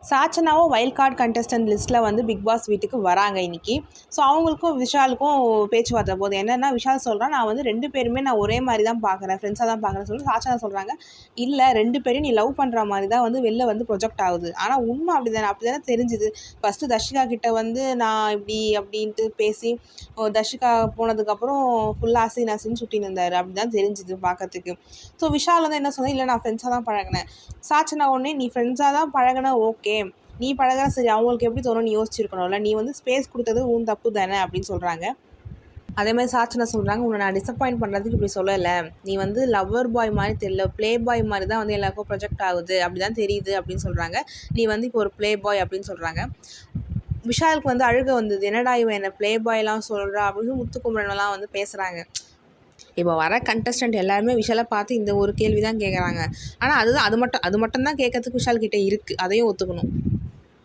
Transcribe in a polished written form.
சாச்சனாவும் wild card contestant லிஸ்ட்டில் வந்து big pass வீட்டுக்கு வராங்க இன்றைக்கி. ஸோ அவங்களுக்கும் விஷாலுக்கும் பேச்சுவார்த்தை போகுது. என்னென்னா விஷால் சொல்கிறான், நான் வந்து 2 பேருமே நான் ஒரே மாதிரி தான் பார்க்குறேன், ஃப்ரெண்ட்ஸாக தான் பார்க்குறேன்னு சொல்லி சாச்சனா சொல்கிறாங்க. இல்லை 2 பேரையும் நீ லவ் பண்ணுற மாதிரி தான் வந்து வெளில வந்து ப்ரொஜெக்ட் ஆகுது. ஆனால் உண்மை அப்படி தானே தெரிஞ்சுது. ஃபஸ்ட்டு தர்ஷிகா கிட்ட வந்து நான் இப்படி அப்படின்ட்டு பேசி தர்ஷிகா போனதுக்கப்புறம் ஃபுல்லாக அசின்னு சுட்டின்னு இருந்தார். அப்படி தான் தெரிஞ்சுது பார்க்கறதுக்கு. ஸோ விஷால் வந்து என்ன சொன்னால், இல்லை நான் ஃப்ரெண்ட்ஸாக தான் பழகினேன். சாச்சனா உடனே நீ ஃப்ரெண்ட்ஸாக தான் பழகின ஓகே, நீ பழகிற சரி, அவங்களுக்கு எப்படி தோணும் நீ யோசிச்சிருக்கணும்ல, நீ வந்து ஸ்பேஸ் கொடுத்தது உன் தப்பு தானே அப்படின்னு சொல்கிறாங்க. அதே மாதிரி சாச்சனா சொல்கிறாங்க, உன்னை நான் டிசப்பாயிண்ட் பண்ணுறதுக்கு இப்படி சொல்லலை, நீ வந்து லவ்வர் பாய் மாதிரி தெரியல, ப்ளே பாய் மாதிரி தான் வந்து எல்லாருக்கும் ப்ரொஜெக்ட் ஆகுது, அப்படி தான் தெரியுது அப்படின்னு சொல்கிறாங்க. நீ வந்து இப்போ ஒரு ப்ளே பாய் அப்படின்னு சொல்கிறாங்க. விஷாலுக்கு வந்து அழுக வந்தது, என்னடா இவன் என்ன ப்ளே பாய்லாம் சொல்கிறா அப்படின்னு முத்துக்குமரன்லாம் வந்து பேசுகிறாங்க. இப்போ வர கண்டஸ்டன்ட் எல்லாருமே விஷாலை பார்த்து இந்த ஒரு கேள்வி தான் கேட்குறாங்க. ஆனால் அது மட்டும் தான் கேட்கறதுக்கு விஷால் கிட்டே இருக்குது, அதையும் ஒத்துக்கணும்.